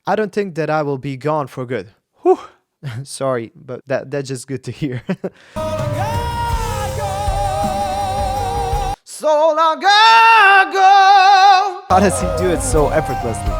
I don't think that I will be gone for good. Whew. Sorry, but that's just good to hear. So long ago. How does he do it so effortlessly?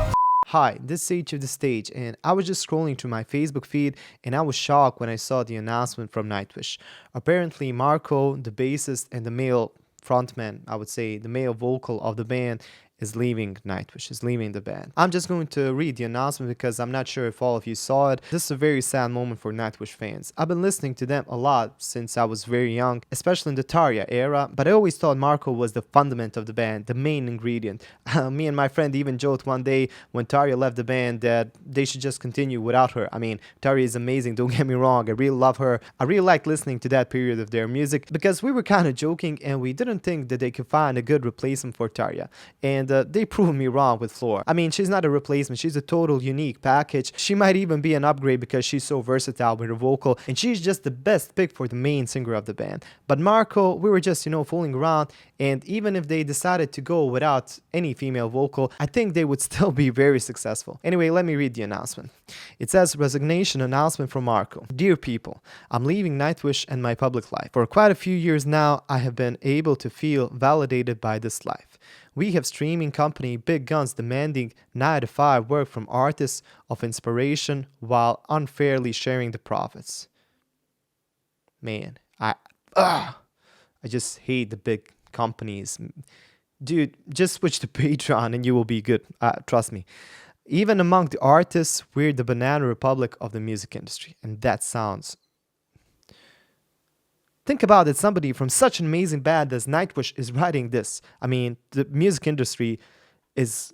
Hi, this is Sage of the Stage, and I was just scrolling through my Facebook feed, and I was shocked when I saw the announcement from Nightwish. Apparently, Marco, the bassist and the male frontman, I would say the male vocal of the band, is leaving Nightwish, is leaving the band. I'm just going to read the announcement because I'm not sure if all of you saw it. This is a very sad moment for Nightwish fans. I've been listening to them a lot since I was very young, especially in the Tarja era, but I always thought Marco was the fundament of the band, the main ingredient. Me and my friend even joked one day when Tarja left the band that they should just continue without her. I mean, Tarja is amazing, don't get me wrong, I really love her. I really like listening to that period of their music because we were kind of joking and we didn't think that they could find a good replacement for Tarja. And they proved me wrong with Floor. I mean, she's not a replacement, she's a total unique package. She might even be an upgrade because she's so versatile with her vocal, and she's just the best pick for the main singer of the band. But Marco, we were just, fooling around, and even if they decided to go without any female vocal, I think they would still be very successful. Anyway, let me read the announcement. It says, resignation announcement from Marco. Dear people, I'm leaving Nightwish and my public life. For quite a few years now, I have been able to feel validated by this life. We have streaming company big guns demanding 9 to 5 work from artists of inspiration while unfairly sharing the profits. Man, I just hate the big companies. Dude, just switch to Patreon and you will be good. Trust me. Even among the artists, we're the banana republic of the music industry. And that sounds... Think about it, somebody from such an amazing band as Nightwish is writing this. I mean, the music industry is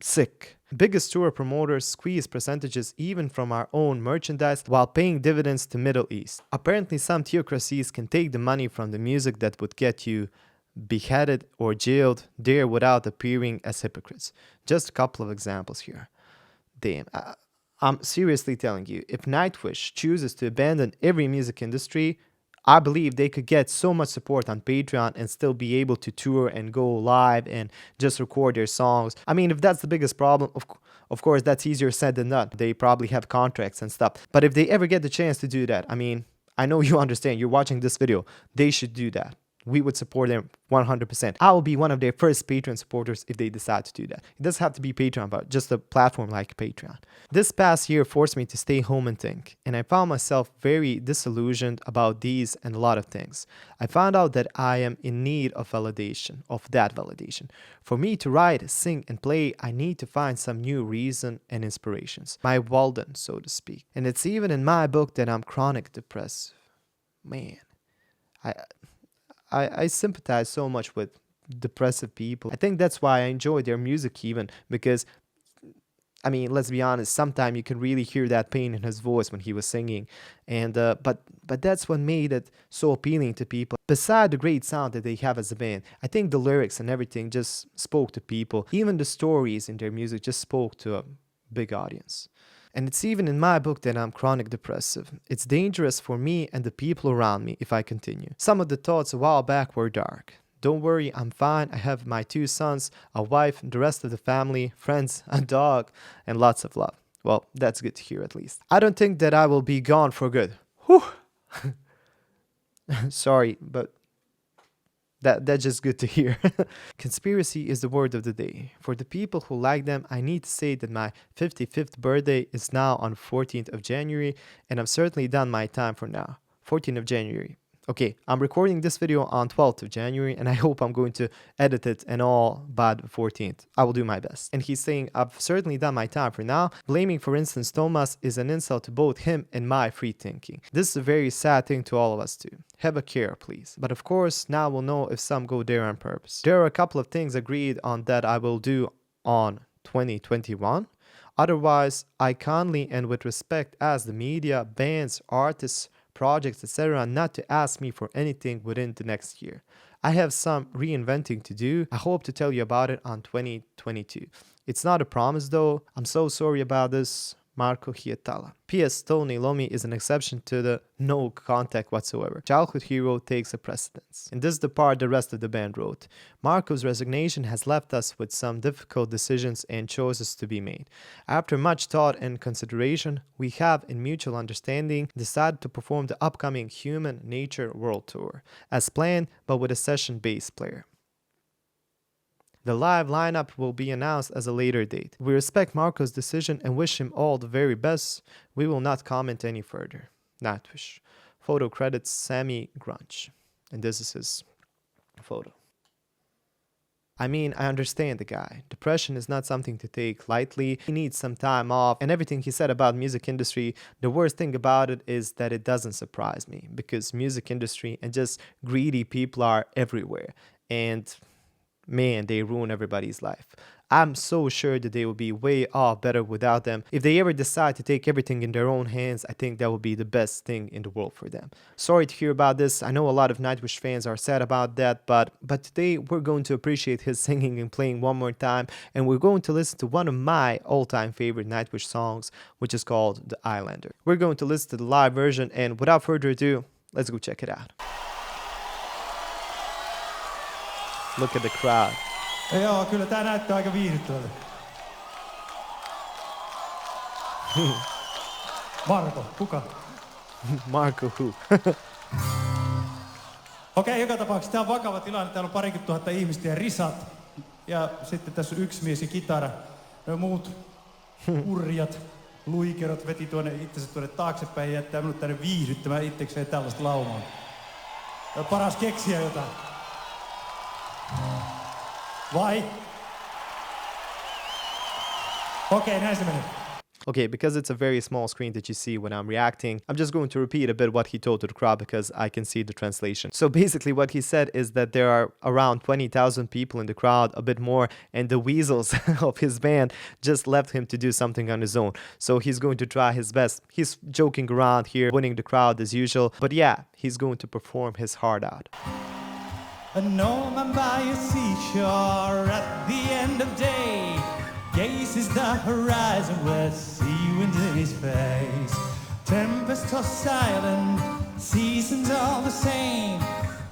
sick. Biggest tour promoters squeeze percentages even from our own merchandise while paying dividends to Middle East. Apparently some theocracies can take the money from the music that would get you beheaded or jailed there without appearing as hypocrites. Just a couple of examples here. Damn, I'm seriously telling you, if Nightwish chooses to abandon every music industry, I believe they could get so much support on Patreon and still be able to tour and go live and just record their songs. I mean, if that's the biggest problem, of course, that's easier said than done. They probably have contracts and stuff. But if they ever get the chance to do that, I mean, I know you understand, you're watching this video, they should do that. We would support them 100%. I will be one of their first Patreon supporters if they decide to do that. It doesn't have to be Patreon, but just a platform like Patreon. This past year forced me to stay home and think, and I found myself very disillusioned about these and a lot of things. I found out that I am in need of validation, of that validation. For me to write, sing, and play, I need to find some new reason and inspirations. My Walden, so to speak. And it's even in my book that I'm chronic depressive. Man, I sympathize so much with depressive people. I think that's why I enjoy their music even, because, I mean, let's be honest, sometimes you can really hear that pain in his voice when he was singing. And but that's what made it so appealing to people. Beside the great sound that they have as a band, I think the lyrics and everything just spoke to people. Even the stories in their music just spoke to a big audience. And it's even in my book that I'm chronic depressive. It's dangerous for me and the people around me if I continue. Some of the thoughts a while back were dark. Don't worry, I'm fine. I have my 2 sons, a wife, the rest of the family, friends, a dog, and lots of love. Well, that's good to hear at least. I don't think that I will be gone for good. Whew. Sorry, but that's just good to hear. Conspiracy is the word of the day. For the people who like them, I need to say that my 55th birthday is now on 14th of January, and I've certainly done my time for now. 14th of January. Okay, I'm recording this video on 12th of January, and I hope I'm going to edit it and all by the 14th. I will do my best. And he's saying, I've certainly done my time for now. Blaming, for instance, Thomas is an insult to both him and my free thinking. This is a very sad thing to all of us too. Have a care, please. But of course, now we'll know if some go there on purpose. There are a couple of things agreed on that I will do on 2021. Otherwise, I kindly and with respect ask the media, bands, artists, projects, etc. not to ask me for anything within the next year. I have some reinventing to do. I hope to tell you about it on 2022. It's not a promise though. I'm so sorry about this, Marco Hietala. P.S. Tony Iommi is an exception to the no contact whatsoever. Childhood hero takes a precedence. And this is the part the rest of the band wrote. Marco's resignation has left us with some difficult decisions and choices to be made. After much thought and consideration, we have, in mutual understanding, decided to perform the upcoming Human Nature World Tour, as planned, but with a session bass player. The live lineup will be announced as a later date. We respect Marco's decision and wish him all the very best. We will not comment any further. Nightwish. Photo credits Sammy Grunge. And this is his photo. I mean, I understand the guy. Depression is not something to take lightly. He needs some time off. And everything he said about music industry, the worst thing about it is that it doesn't surprise me. Because music industry and just greedy people are everywhere. And man, they ruin everybody's life. I'm so sure that they will be way off better without them. If they ever decide to take everything in their own hands, I think that will be the best thing in the world for them. Sorry to hear about this. I know a lot of Nightwish fans are sad about that, but today we're going to appreciate his singing and playing one more time, and we're going to listen to one of my all-time favorite Nightwish songs, which is called The Islander. We're going to listen to the live version, and without further ado, let's go check it out. Look at the crowd. Joo, kyllä tää näyttää aika viihdyttävältä. Marko, kuka? Marco who? Okei, joka tapauksessa tää on vakava tilanne. Täällä on 20 000 ihmistä ja risat. Ja sitten tässä on yksi mies ja kitara. Ja muut urjat, luikerot veti itsensä tuonne taaksepäin ja jättää minut tänne viihdyttämään itsekseen tällaista laumaa. Paras keksiä jotain. Vai? Okei, näin se menee. Okay, because it's a very small screen that you see when I'm reacting, I'm just going to repeat a bit what he told to the crowd because I can see the translation. So basically what he said is that there are around 20,000 people in the crowd, a bit more, and the weasels of his band just left him to do something on his own. So he's going to try his best. He's joking around here, winning the crowd as usual, but yeah, he's going to perform his heart out. An old man by a seashore at the end of day gazes the horizon with sea wind in his face. Tempest tossed silent, seasons all the same.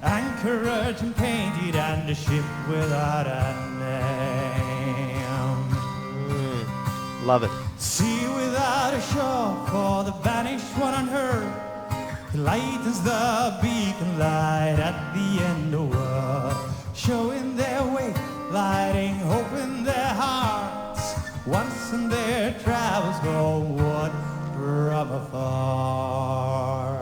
Anchorage and painted and a ship without a name. Love it. Sea without a shore for the vanished one unheard. Lightens the beacon light at the end of world, showing their way, lighting hope in their hearts. Once in their travels homeward from afar.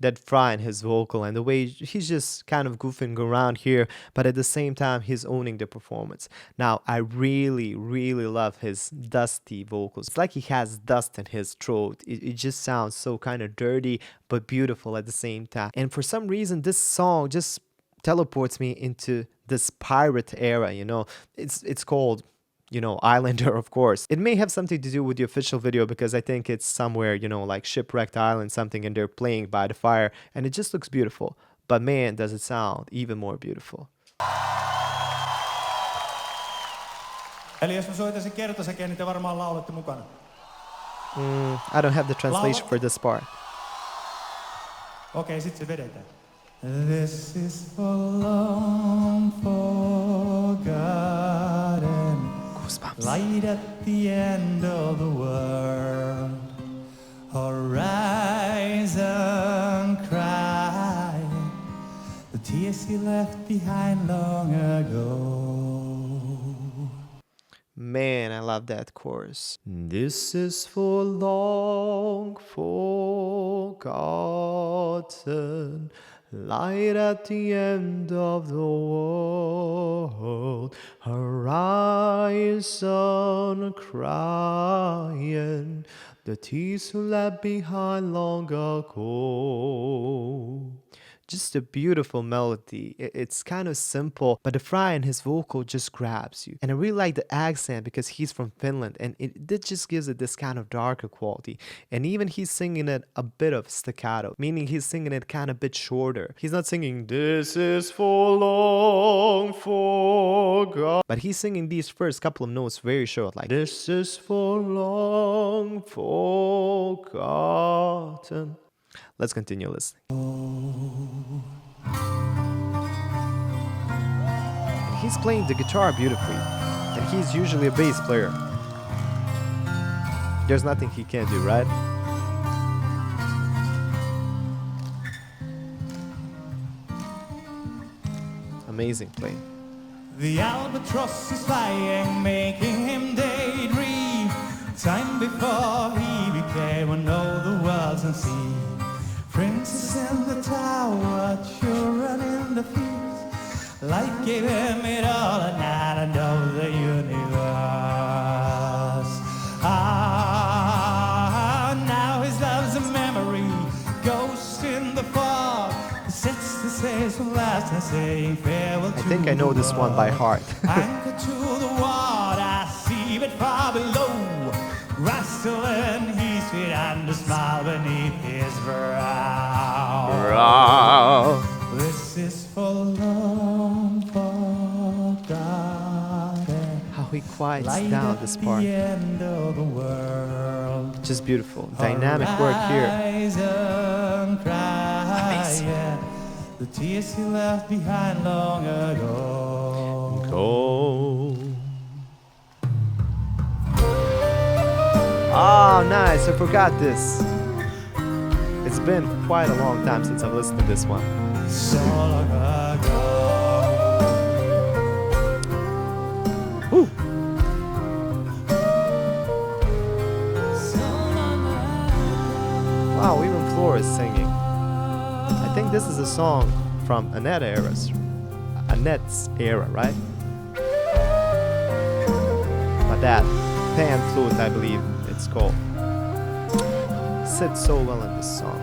That fry in his vocal and the way he's just kind of goofing around here, but at the same time he's owning the performance. Now I really love his dusty vocals. It's like he has dust in his throat. It just sounds so kind of dirty but beautiful at the same time. And for some reason this song just teleports me into this pirate era, you know. It's called, you know, Islander, of course. It may have something to do with the official video because I think it's somewhere, you know, like Shipwrecked Island something, and they're playing by the fire and it just looks beautiful. But man, does it sound even more beautiful. Eli jos mä soitan sen kertosäkeen, niin te varmaan laulatte mukana. I don't have the translation for this part. Okei, sit se vedetään. This is for long forgotten. Goosebumps. Light at the end of the world, horizon crying, the tears he left behind long ago. Man, I love that chorus. This is for long forgotten, light at the end of the world, horizon crying, the tears you left behind long ago. Just a beautiful melody. It's kind of simple, but the fry in his vocal just grabs you. And I really like the accent because he's from Finland, and it just gives it this kind of darker quality. And even he's singing it a bit of staccato, meaning he's singing it kind of a bit shorter. He's not singing "This is for long forgotten," but he's singing these first couple of notes very short, like "This is for long forgotten." Let's continue listening. And he's playing the guitar beautifully, and he's usually a bass player. There's nothing he can't do, right? Amazing playing. The albatross is flying, making him daydream. Time before he became one of the world's unseen. Princess in the tower, children in the fields. Light gave him it all, and I know the universe. Now his love's a memory, ghost in the fog. Sets the sails from last and saying farewell to I think I know this one by heart. Anchor to the water, see it far below. Rustle in his feet and a smile beneath his brow. This is for long forgotten. How he quiets down this part. The end of the world. Just beautiful. Dynamic work here. Arise and cry. Amazing. The tears he left behind long ago. Go. Oh, nice. I forgot this. It's been quite a long time since I've listened to this one. So long ago. Woo. So long ago. Wow, even Floor is singing. I think this is a song from Annette's era, right? But that pan flute, I believe it's called, sits so well in this song.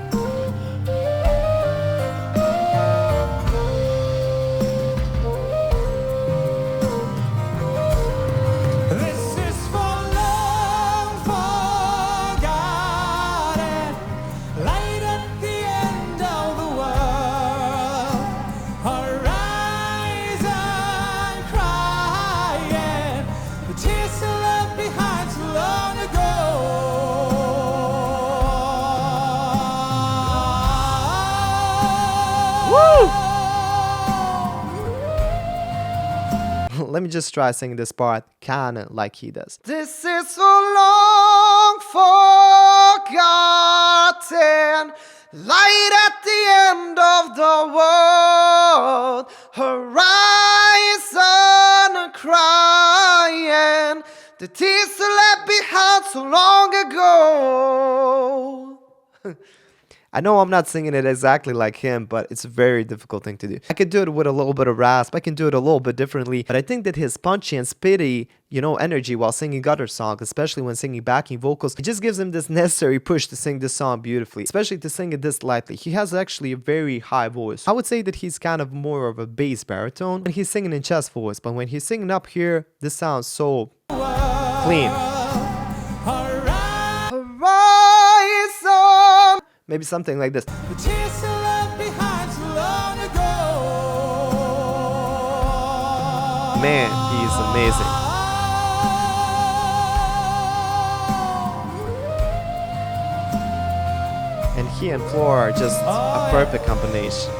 This is for long forgotten. Light at the end of the world. Horizon crying. The tears are left behind so long ago. Let me just try singing this part kinda like he does. This is so long forgotten, light at the end of the world, horizon crying, the tears are left behind so long ago. I know I'm not singing it exactly like him, but it's a very difficult thing to do. I can do it with a little bit of rasp, I can do it a little bit differently, but I think that his punchy and spitty, energy while singing other songs, especially when singing backing vocals, it just gives him this necessary push to sing this song beautifully, especially to sing it this lightly. He has actually a very high voice. I would say that he's kind of more of a bass baritone when he's singing in chest voice, but when he's singing up here, this sounds so clean. Horizon. Maybe something like this. The tears are left behind so long ago. Man, he's amazing. And he and Floor are just a perfect combination.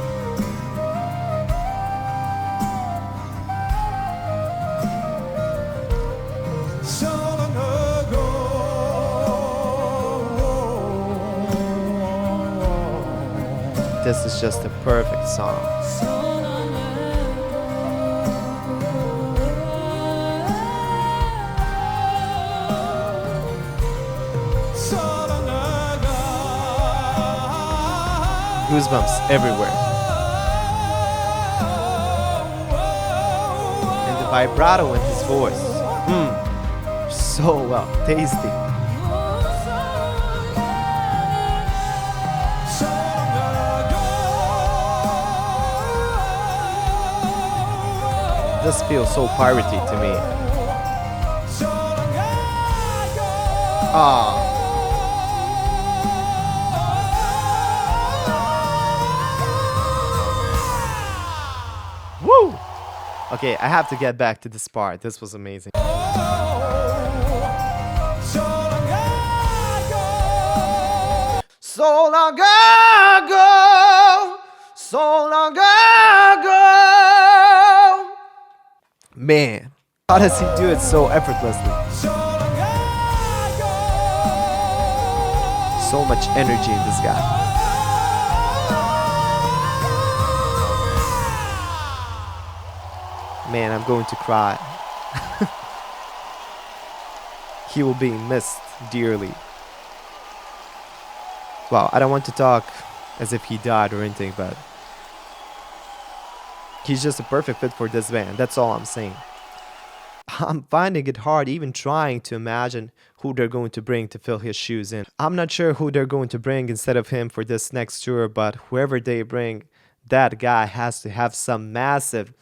So long ago. This is just a perfect song. So long ago. So long ago. Goosebumps everywhere. And the vibrato in his voice. So well. Tasty. So long ago. This feels so piratey to me. So long ago. Ah. Woo! Okay, I have to get back to this part. This was amazing. So long ago. So long ago, so long ago. Man, how does he do it so effortlessly? So long ago. So much energy in this guy. Man, I'm going to cry. He will be missed dearly. Wow, I don't want to talk as if he died or anything, but he's just a perfect fit for this band. That's all I'm saying. I'm finding it hard even trying to imagine who they're going to bring to fill his shoes in. I'm not sure who they're going to bring instead of him for this next tour, but whoever they bring, that guy has to have some massive,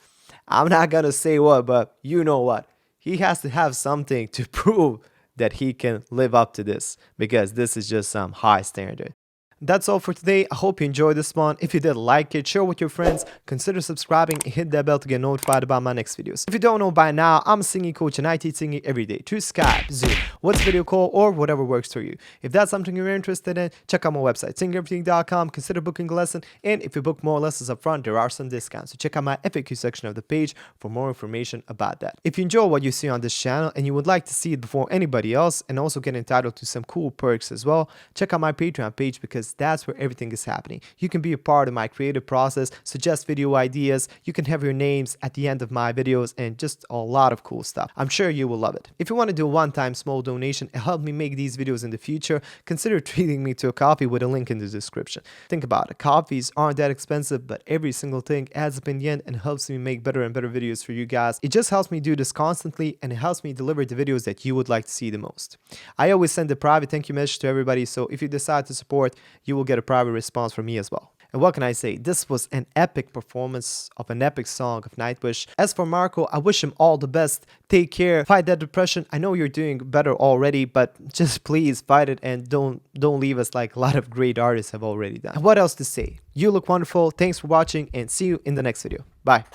I'm not gonna say what, but you know what. He has to have something to prove that he can live up to this, because this is just some high standard. That's all for today. I hope you enjoyed this one. If you did, like it, share with your friends, consider subscribing and hit that bell to get notified about my next videos. If you don't know by now, I'm a singing coach and I teach singing every day through Skype, Zoom, what's video call, or whatever works for you. If that's something you're interested in, check out my website, singereverything.com, consider booking a lesson, and if you book more lessons up front, there are some discounts. So check out my FAQ section of the page for more information about that. If you enjoy what you see on this channel and you would like to see it before anybody else and also get entitled to some cool perks as well, check out my Patreon page, because that's where everything is happening. You can be a part of my creative process, suggest video ideas, you can have your names at the end of my videos, and just a lot of cool stuff. I'm sure you will love it. If you want to do a one-time small donation and help me make these videos in the future, consider treating me to a coffee with a link in the description. Think about it, coffees aren't that expensive, but every single thing adds up in the end and helps me make better and better videos for you guys. It just helps me do this constantly, and it helps me deliver the videos that you would like to see the most. I always send a private thank you message to everybody, so if you decide to support, you will get a private response from me as well. And what can I say? This was an epic performance of an epic song of Nightwish. As for Marco, I wish him all the best. Take care, fight that depression. I know you're doing better already, but just please fight it and don't leave us like a lot of great artists have already done. And what else to say? You look wonderful. Thanks for watching and see you in the next video. Bye.